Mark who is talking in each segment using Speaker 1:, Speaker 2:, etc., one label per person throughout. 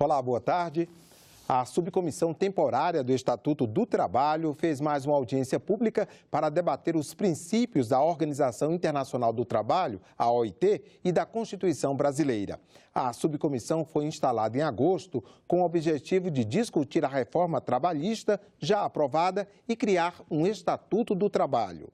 Speaker 1: Olá, boa tarde. A Subcomissão Temporária do Estatuto do Trabalho fez mais uma audiência pública para debater os princípios da Organização Internacional do Trabalho, a OIT, e da Constituição Brasileira. A subcomissão foi instalada em agosto com o objetivo de discutir a reforma trabalhista já aprovada e criar um Estatuto do Trabalho.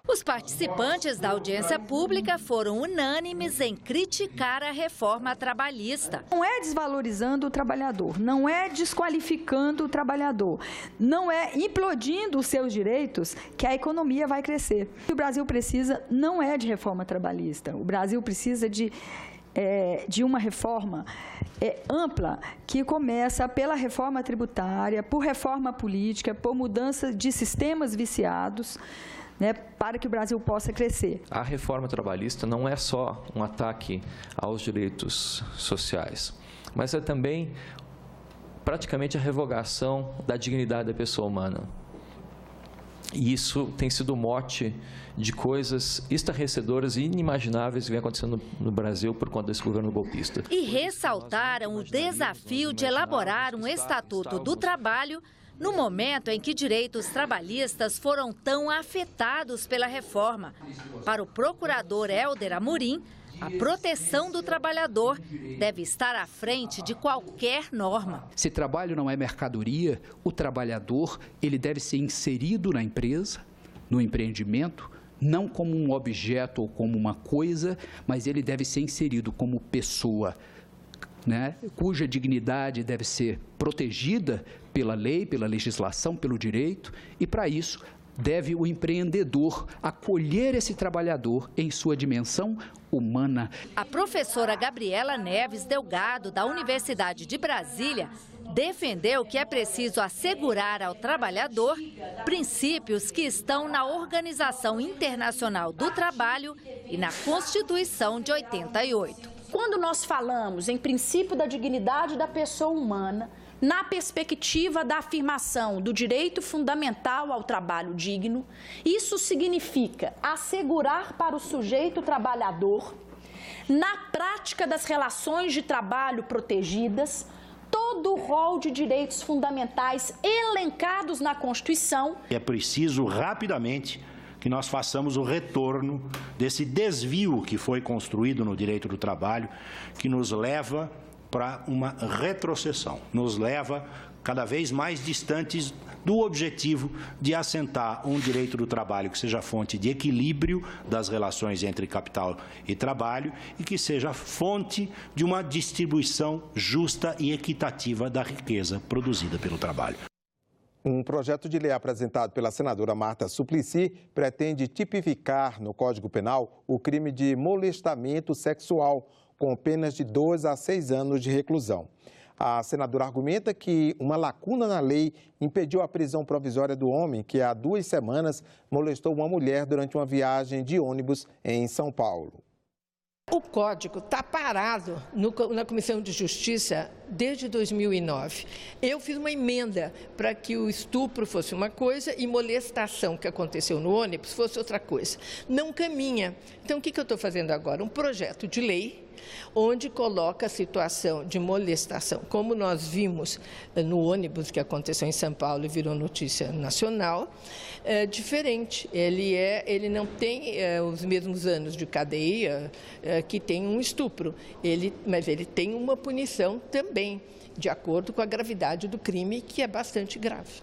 Speaker 2: Os participantes da audiência pública foram unânimes em criticar a reforma trabalhista.
Speaker 3: Não é desvalorizando o trabalhador, não é desqualificando o trabalhador, não é implodindo os seus direitos que a economia vai crescer. O que o Brasil precisa não é de reforma trabalhista, o Brasil precisa de uma reforma ampla, que começa pela reforma tributária, por reforma política, por mudança de sistemas viciados, para que o Brasil possa crescer.
Speaker 4: A reforma trabalhista não é só um ataque aos direitos sociais, mas é também praticamente a revogação da dignidade da pessoa humana. E isso tem sido o mote de coisas estarrecedoras e inimagináveis que vem acontecendo no Brasil por conta desse governo golpista.
Speaker 2: E ressaltaram o desafio de elaborar um Estatuto do Trabalho no momento em que direitos trabalhistas foram tão afetados pela reforma. Para o procurador Hélder Amorim, a proteção do trabalhador deve estar à frente de qualquer norma.
Speaker 5: Se trabalho não é mercadoria, o trabalhador ele deve ser inserido na empresa, no empreendimento, não como um objeto ou como uma coisa, mas ele deve ser inserido como pessoa, cuja dignidade deve ser protegida pela lei, pela legislação, pelo direito, e para isso deve o empreendedor acolher esse trabalhador em sua dimensão humana.
Speaker 2: A professora Gabriela Neves Delgado, da Universidade de Brasília, defendeu que é preciso assegurar ao trabalhador princípios que estão na Organização Internacional do Trabalho e na Constituição de 88.
Speaker 6: Quando nós falamos em princípio da dignidade da pessoa humana, na perspectiva da afirmação do direito fundamental ao trabalho digno, isso significa assegurar para o sujeito trabalhador, na prática das relações de trabalho protegidas, todo o rol de direitos fundamentais elencados na Constituição.
Speaker 7: É preciso rapidamente que nós façamos o retorno desse desvio que foi construído no direito do trabalho, que nos leva para uma retrocessão, nos leva cada vez mais distantes do objetivo de assentar um direito do trabalho que seja fonte de equilíbrio das relações entre capital e trabalho e que seja fonte de uma distribuição justa e equitativa da riqueza produzida pelo trabalho.
Speaker 1: Um projeto de lei apresentado pela senadora Marta Suplicy pretende tipificar no Código Penal o crime de molestamento sexual, com penas de 2 a 6 anos de reclusão. A senadora argumenta que uma lacuna na lei impediu a prisão provisória do homem que há 2 semanas molestou uma mulher durante uma viagem de ônibus em São Paulo.
Speaker 8: O Código está parado na Comissão de Justiça desde 2009. Eu fiz uma emenda para que o estupro fosse uma coisa e molestação que aconteceu no ônibus fosse outra coisa. Não caminha. Então, o que eu estou fazendo agora? Um projeto de lei onde coloca a situação de molestação, como nós vimos no ônibus que aconteceu em São Paulo e virou notícia nacional, diferente. Ele não tem os mesmos anos de cadeia que tem um estupro, mas ele tem uma punição também, de acordo com a gravidade do crime, que é bastante grave.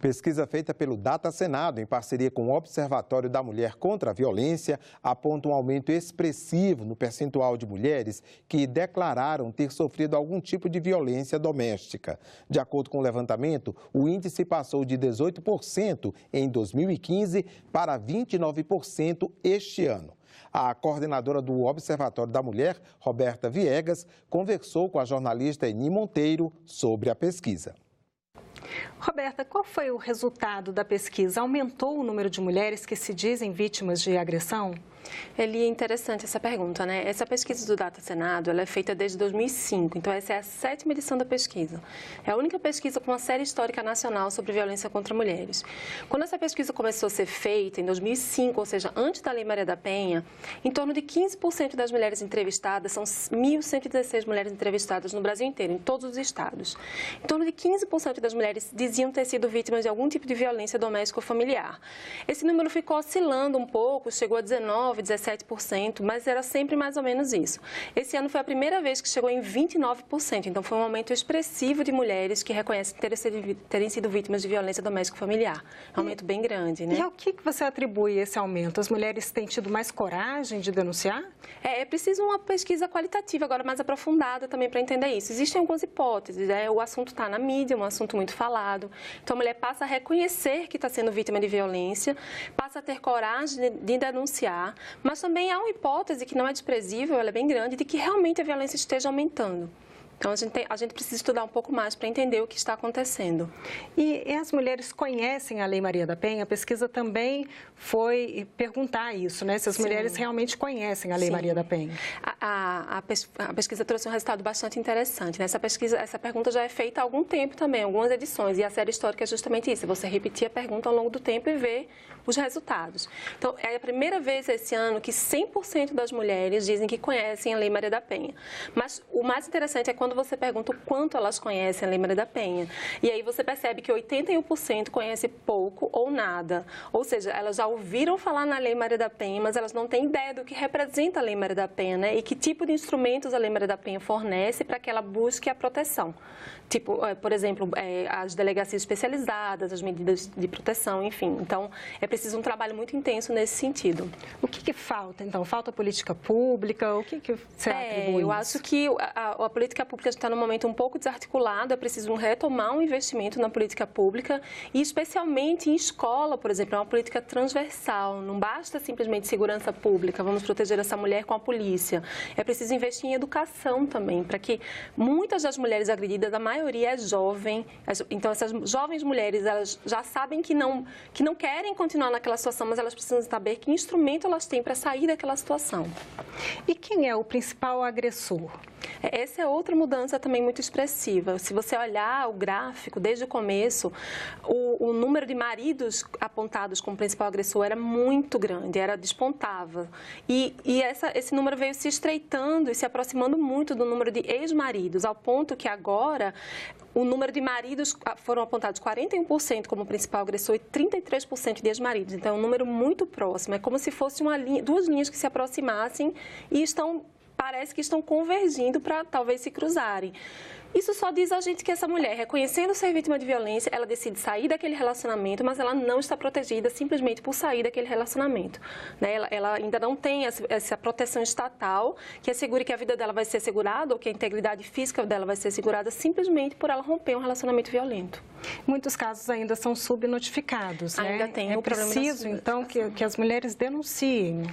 Speaker 1: Pesquisa feita pelo Data Senado, em parceria com o Observatório da Mulher contra a Violência, aponta um aumento expressivo no percentual de mulheres que declararam ter sofrido algum tipo de violência doméstica. De acordo com o levantamento, o índice passou de 18% em 2015 para 29% este ano. A coordenadora do Observatório da Mulher, Roberta Viegas, conversou com a jornalista Eni Monteiro sobre a pesquisa.
Speaker 9: Roberta, qual foi o resultado da pesquisa? Aumentou o número de mulheres que se dizem vítimas de agressão? Eli, é interessante essa pergunta, né? Essa pesquisa do Data Senado, ela é feita desde 2005, então essa é a 7ª edição da pesquisa. É a única pesquisa com uma série histórica nacional sobre violência contra mulheres. Quando essa pesquisa começou a ser feita, em 2005, ou seja, antes da Lei Maria da Penha, em torno de 15% das mulheres entrevistadas, são 1.116 mulheres entrevistadas no Brasil inteiro, em todos os estados. Em torno de 15% das mulheres diziam ter sido vítimas de algum tipo de violência doméstica ou familiar. Esse número ficou oscilando um pouco, chegou a 19%, 17%, mas era sempre mais ou menos isso. Esse ano foi a primeira vez que chegou em 29%, então foi um aumento expressivo de mulheres que reconhecem terem sido vítimas de violência doméstica e familiar. É um aumento bem grande, né?
Speaker 10: E ao que você atribui esse aumento? As mulheres têm tido mais coragem de denunciar?
Speaker 9: É preciso uma pesquisa qualitativa, agora mais aprofundada também para entender isso. Existem algumas hipóteses, né? O assunto está na mídia, é um assunto muito falado. Então a mulher passa a reconhecer que está sendo vítima de violência, passa a ter coragem de denunciar, mas também há uma hipótese que não é desprezível, ela é bem grande, de que realmente a violência esteja aumentando. Então, a gente precisa estudar um pouco mais para entender o que está acontecendo.
Speaker 10: E as mulheres conhecem a Lei Maria da Penha? A pesquisa também foi perguntar isso, né? Se as mulheres realmente conhecem a Lei Maria da Penha.
Speaker 9: A pesquisa trouxe um resultado bastante interessante, né? Essa pergunta já é feita há algum tempo também, algumas edições, e a série histórica é justamente isso, você repetir a pergunta ao longo do tempo e ver os resultados. Então, é a primeira vez esse ano que 100% das mulheres dizem que conhecem a Lei Maria da Penha. Mas o mais interessante é quando você pergunta o quanto elas conhecem a Lei Maria da Penha. E aí você percebe que 81% conhece pouco ou nada. Ou seja, elas já ouviram falar na Lei Maria da Penha, mas elas não têm ideia do que representa a Lei Maria da Penha, né? E que tipo de instrumentos a Lei Maria da Penha fornece para que ela busque a proteção. Tipo, por exemplo, as delegacias especializadas, as medidas de proteção, enfim. Então, é preciso um trabalho muito intenso nesse sentido.
Speaker 10: O que falta, então? Falta política pública? O que você atribui?
Speaker 9: Eu acho que a política pública está num momento um pouco desarticulado, é preciso retomar um investimento na política pública e, especialmente em escola, por exemplo, é uma política transversal. Não basta simplesmente segurança pública, vamos proteger essa mulher com a polícia. É preciso investir em educação também, para que muitas das mulheres agredidas, a maioria é jovem, então essas jovens mulheres, elas já sabem que não querem continuar naquela situação, mas elas precisam saber que instrumento elas têm para sair daquela situação.
Speaker 10: E quem é o principal agressor?
Speaker 9: Essa é outra mudança também muito expressiva. Se você olhar o gráfico, desde o começo, o número de maridos apontados como principal agressor era muito grande, despontava. E esse número veio se estreitando e se aproximando muito do número de ex-maridos, ao ponto que agora o número de maridos foram apontados 41% como principal agressor e 33% de ex-maridos. Então, é um número muito próximo. É como se fosse duas linhas que se aproximassem e parece que estão convergindo para talvez se cruzarem. Isso só diz a gente que essa mulher, reconhecendo ser vítima de violência, ela decide sair daquele relacionamento, mas ela não está protegida simplesmente por sair daquele relacionamento. Né? Ela ainda não tem essa proteção estatal que assegure que a vida dela vai ser assegurada ou que a integridade física dela vai ser assegurada simplesmente por ela romper um relacionamento violento.
Speaker 10: Muitos casos ainda são subnotificados, né?
Speaker 9: Ainda tem o problema.
Speaker 10: É preciso, então, que as mulheres denunciem.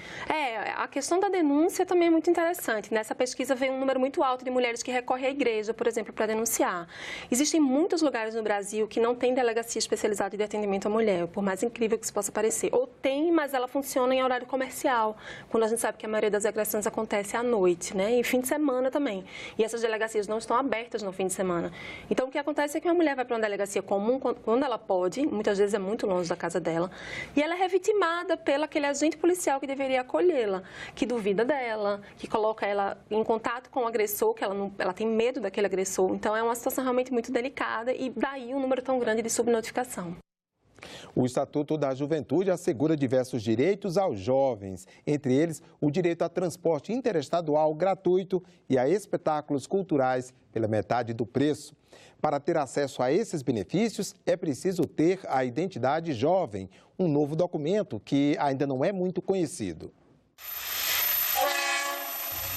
Speaker 9: A questão da denúncia também é muito interessante. Nessa pesquisa veio um número muito alto de mulheres que recorrem à igreja, por exemplo, para denunciar. Existem muitos lugares no Brasil que não tem delegacia especializada de atendimento à mulher, por mais incrível que isso possa parecer. Ou tem, mas ela funciona em horário comercial, quando a gente sabe que a maioria das agressões acontece à noite, né? E fim de semana também. E essas delegacias não estão abertas no fim de semana. Então, o que acontece é que uma mulher vai para uma delegacia comum quando ela pode, muitas vezes é muito longe da casa dela, e ela é revitimada pelo aquele agente policial que deveria acolhê-la, que duvida dela, que coloca ela em contato com o agressor, que ela tem medo daquele agressor. Então, é uma situação realmente muito delicada e daí um número tão grande de subnotificação.
Speaker 1: O Estatuto da Juventude assegura diversos direitos aos jovens, entre eles o direito a transporte interestadual gratuito e a espetáculos culturais pela metade do preço. Para ter acesso a esses benefícios, é preciso ter a identidade jovem, um novo documento que ainda não é muito conhecido.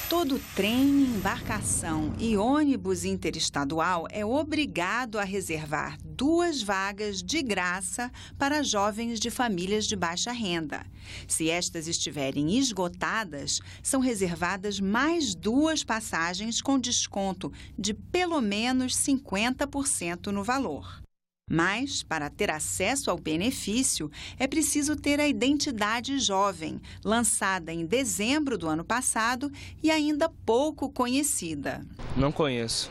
Speaker 11: Todo trem, embarcação e ônibus interestadual é obrigado a reservar 2 vagas de graça para jovens de famílias de baixa renda. Se estas estiverem esgotadas, são reservadas mais 2 passagens com desconto de pelo menos 50% no valor. Mas, para ter acesso ao benefício, é preciso ter a Identidade Jovem, lançada em dezembro do ano passado e ainda pouco conhecida.
Speaker 12: Não conheço.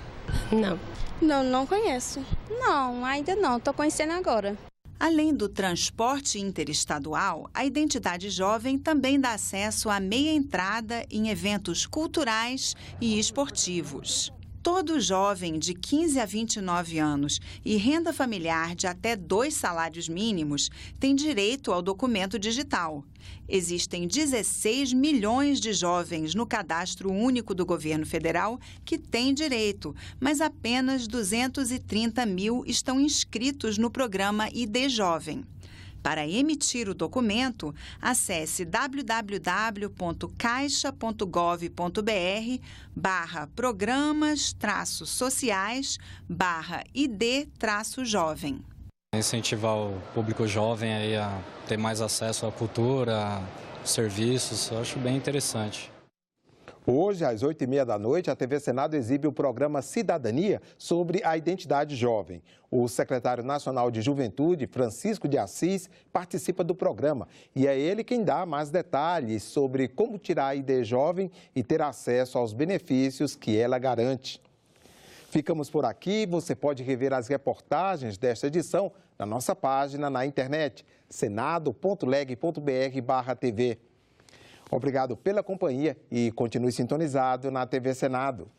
Speaker 13: Não conheço. Não, ainda não. Estou conhecendo agora.
Speaker 11: Além do transporte interestadual, a Identidade Jovem também dá acesso à meia entrada em eventos culturais e esportivos. Todo jovem de 15 a 29 anos e renda familiar de até 2 salários mínimos tem direito ao documento digital. Existem 16 milhões de jovens no Cadastro Único do Governo Federal que têm direito, mas apenas 230 mil estão inscritos no programa ID Jovem. Para emitir o documento, acesse www.caixa.gov.br/programas-sociais/ID-jovem.
Speaker 14: Incentivar o público jovem aí a ter mais acesso à cultura, serviços, eu acho bem interessante.
Speaker 1: Hoje, às 8h30 da noite, a TV Senado exibe o programa Cidadania sobre a identidade jovem. O secretário nacional de Juventude, Francisco de Assis, participa do programa e é ele quem dá mais detalhes sobre como tirar a ID jovem e ter acesso aos benefícios que ela garante. Ficamos por aqui. Você pode rever as reportagens desta edição na nossa página na internet, senado.leg.br/tv. Obrigado pela companhia e continue sintonizado na TV Senado.